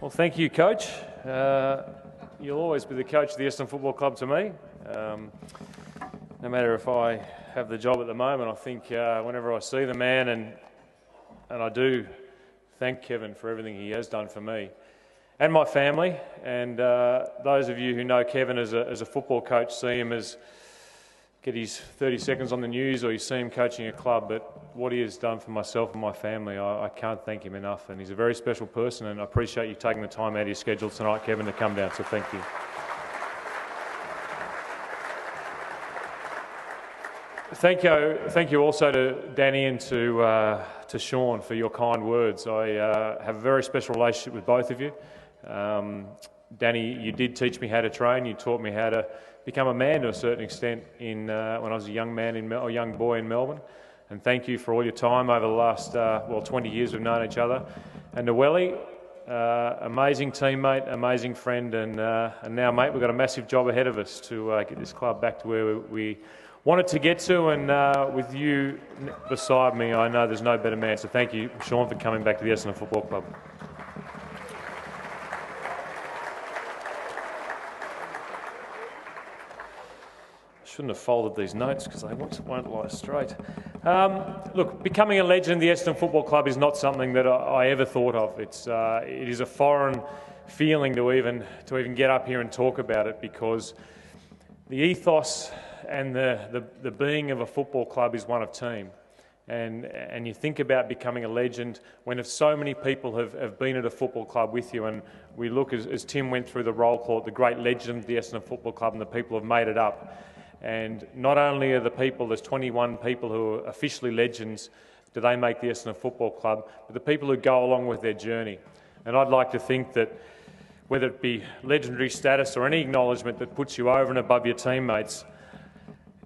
Well, thank you, Coach. You'll always be the coach of the Essendon Football Club to me. No matter if I have the job at the moment, I think whenever I see the man, and I do thank Kevin for everything he has done for me and my family, and those of you who know Kevin as a football coach see him as get his 30 seconds on the news, or you see him coaching a club, but what he has done for myself and my family, I can't thank him enough, and he's a very special person, and I appreciate you taking the time out of your schedule tonight, Kevin, to come down, so thank you. Thank you also to Danny and to Sean for your kind words. I have a very special relationship with both of you. Danny, you did teach me how to train. You taught me how to become a man to a certain extent when I was a young boy in Melbourne. And thank you for all your time over the last 20 years we've known each other. And to Welly, amazing teammate, amazing friend, and now, mate, we've got a massive job ahead of us to get this club back to where we wanted to get to, and with you beside me, I know there's no better man. So thank you, Sean, for coming back to the Essendon Football Club. Shouldn't have folded these notes because they won't lie straight. Look, becoming a legend of the Essendon Football Club is not something that I ever thought of. It is a foreign feeling to even get up here and talk about it, because the ethos and the being of a football club is one of team. And you think about becoming a legend when if so many people have been at a football club with you, and we look, as Tim went through the roll call, the great legend of the Essendon Football Club and the people who have made it up. And not only are there's 21 people who are officially legends, do they make the Essendon Football Club, but the people who go along with their journey. And I'd like to think that whether it be legendary status or any acknowledgement that puts you over and above your teammates,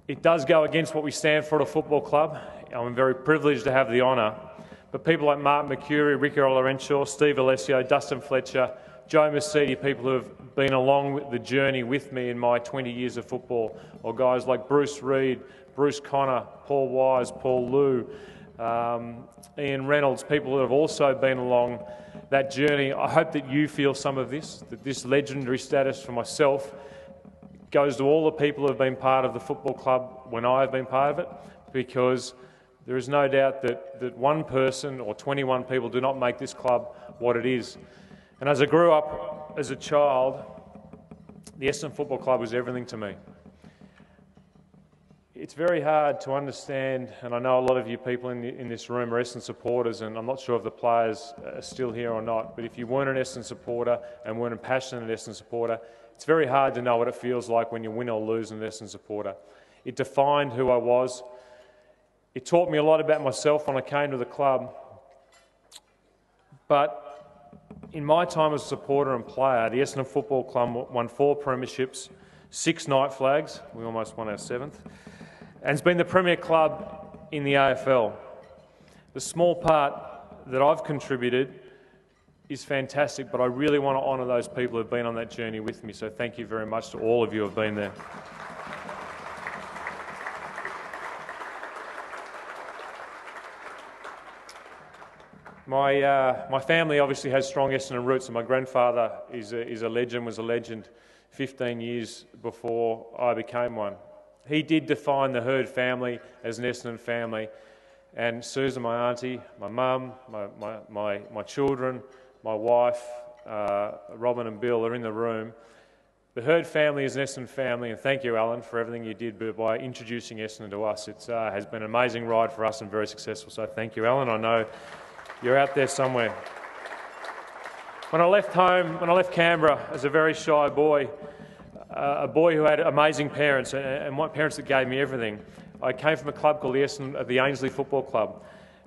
it does go against what we stand for at a football club. I'm very privileged to have the honour. But people like Mark McCurry, Ricky Olorenshaw, Steve Alessio, Dustin Fletcher, Joe Mercedes, people who have been along the journey with me in my 20 years of football, or guys like Bruce Reid, Bruce Connor, Paul Wise, Paul Liu, Ian Reynolds, people who have also been along that journey. I hope that you feel some of this, that this legendary status for myself goes to all the people who have been part of the football club when I have been part of it, because there is no doubt that one person or 21 people do not make this club what it is. And as I grew up as a child, the Essendon Football Club was everything to me. It's very hard to understand, and I know a lot of you people in this room are Essendon supporters, and I'm not sure if the players are still here or not, but if you weren't an Essendon supporter and weren't a passionate Essendon supporter, it's very hard to know what it feels like when you win or lose as an Essendon supporter. It defined who I was. It taught me a lot about myself when I came to the club. But in my time as a supporter and player, the Essendon Football Club won 4 premierships, 6 night flags. We almost won our 7th. And it's been the premier club in the AFL. The small part that I've contributed is fantastic, but I really want to honour those people who have been on that journey with me. So thank you very much to all of you who have been there. My family obviously has strong Essendon roots, and my grandfather was a legend 15 years before I became one. He did define the Herd family as an Essendon family, and Susan, my auntie, my mum, my children, my wife, Robin and Bill are in the room. The Herd family is an Essendon family, and thank you, Alan, for everything you did by introducing Essendon to us. It has been an amazing ride for us and very successful, so thank you, Alan. I know you're out there somewhere. When I left home, when I left Canberra as a very shy boy, a boy who had amazing parents and parents that gave me everything, I came from a club called the Ainslie Football Club.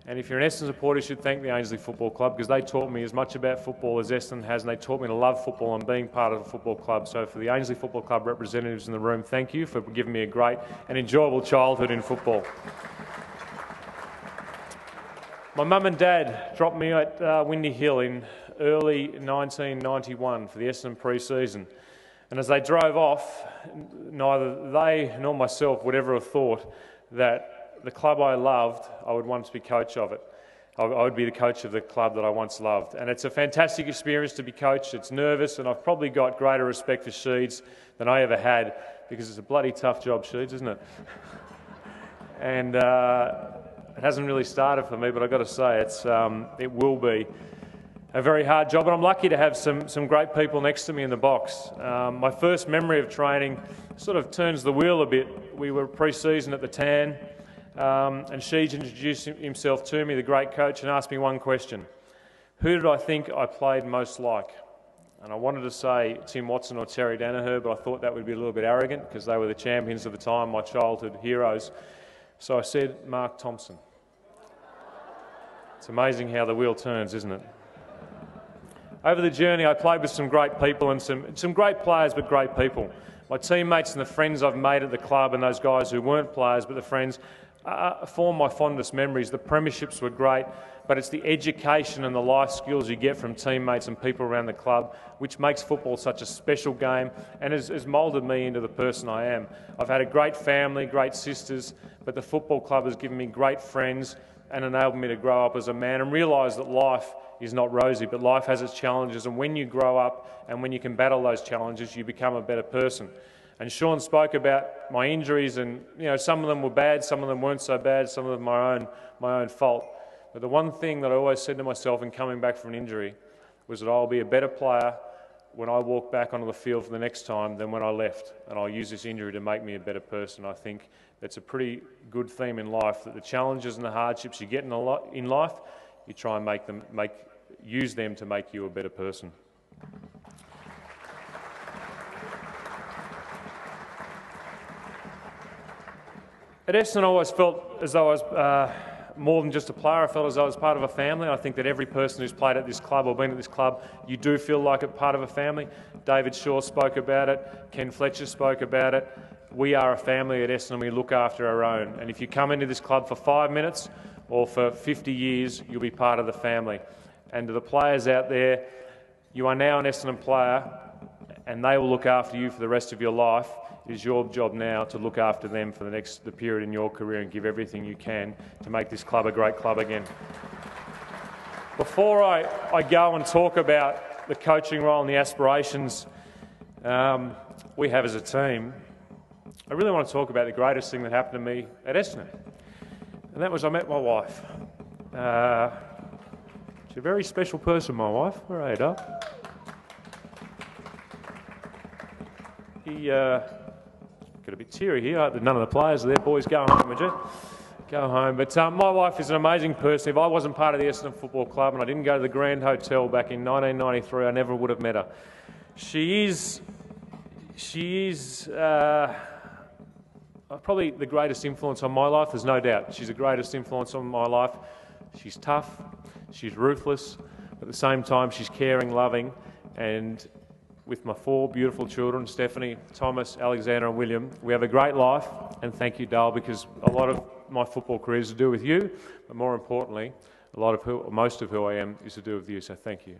And if you're an Essendon supporter, you should thank the Ainslie Football Club, because they taught me as much about football as Essendon has, and they taught me to love football and being part of a football club. So for the Ainslie Football Club representatives in the room, thank you for giving me a great and enjoyable childhood in football. My mum and dad dropped me at Windy Hill in early 1991 for the Essendon pre-season. And as they drove off, neither they nor myself would ever have thought that the club I loved, I would once be coach of it. I would be the coach of the club that I once loved. And it's a fantastic experience to be coached. It's nervous, and I've probably got greater respect for Sheeds than I ever had, because it's a bloody tough job, Sheeds, isn't it? And it hasn't really started for me, but I've got to say it will be a very hard job, and I'm lucky to have some great people next to me in the box. My first memory of training sort of turns the wheel a bit. We were pre-season at the Tan, and Sheeds introduced himself to me, the great coach, and asked me one question: who did I think I played most like? And I wanted to say Tim Watson or Terry Danaher, but I thought that would be a little bit arrogant because they were the champions of the time, my childhood heroes. So I said Mark Thompson. It's amazing how the wheel turns, isn't it? Over the journey, I played with some great people and some great players, but great people. My teammates and the friends I've made at the club, and those guys who weren't players but the friends, form my fondest memories. The premierships were great, but it's the education and the life skills you get from teammates and people around the club which makes football such a special game and has moulded me into the person I am. I've had a great family, great sisters, but the football club has given me great friends and enabled me to grow up as a man and realise that life is not rosy, but life has its challenges, and when you grow up and when you can battle those challenges, you become a better person. And Sean spoke about my injuries, and some of them were bad, some of them weren't so bad, some of them my own fault. But the one thing that I always said to myself in coming back from an injury was that I'll be a better player when I walk back onto the field for the next time than when I left, and I'll use this injury to make me a better person. I think that's a pretty good theme in life, that the challenges and the hardships you get in life, you try and use them to make you a better person. At Essendon, I always felt as though I was more than just a player. I felt as though I was part of a family. I think that every person who's played at this club or been at this club, you do feel like a part of a family. David Shaw spoke about it. Ken Fletcher spoke about it. We are a family at Essendon. We look after our own. And if you come into this club for 5 minutes or for 50 years, you'll be part of the family. And to the players out there, you are now an Essendon player, and they will look after you for the rest of your life. It is your job now to look after them for the period in your career and give everything you can to make this club a great club again. Before I go and talk about the coaching role and the aspirations we have as a team, I really want to talk about the greatest thing that happened to me at Essendon. And that was I met my wife. She's a very special person, my wife. Where are you, Dale? Got a bit teary here. I hope that none of the players are there. Boys, go home, would you? Go home. But my wife is an amazing person. If I wasn't part of the Essendon Football Club and I didn't go to the Grand Hotel back in 1993, I never would have met her. She is probably the greatest influence on my life, there's no doubt. She's the greatest influence on my life. She's tough, she's ruthless, but at the same time she's caring, loving, and with my 4 beautiful children, Stephanie, Thomas, Alexander and William, we have a great life, and thank you, Dale, because a lot of my football career is to do with you, but more importantly, most of who I am is to do with you, so thank you.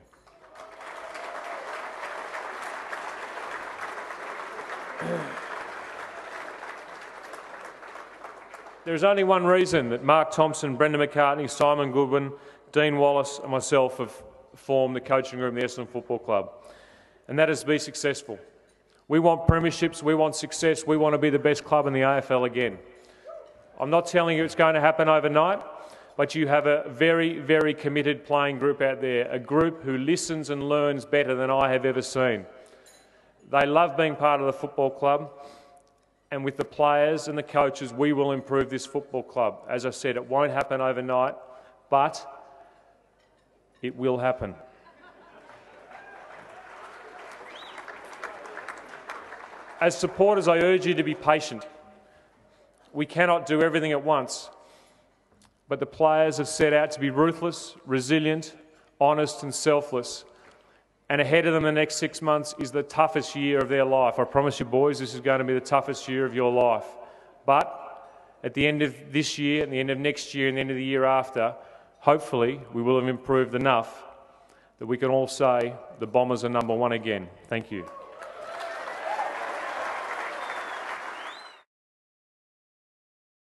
There is only one reason that Mark Thompson, Brendan McCartney, Simon Goodwin, Dean Wallace and myself have formed the coaching room of the Essendon Football Club, and that is to be successful. We want premierships, we want success, we want to be the best club in the AFL again. I'm not telling you it's going to happen overnight, but you have a very, very committed playing group out there, a group who listens and learns better than I have ever seen. They love being part of the football club, and with the players and the coaches, we will improve this football club. As I said, it won't happen overnight, but it will happen. As supporters, I urge you to be patient. We cannot do everything at once, but the players have set out to be ruthless, resilient, honest and selfless. And ahead of them the next 6 months is the toughest year of their life. I promise you, boys, this is going to be the toughest year of your life. But at the end of this year, at the end of next year and the end of the year after, hopefully we will have improved enough that we can all say the Bombers are #1 again. Thank you.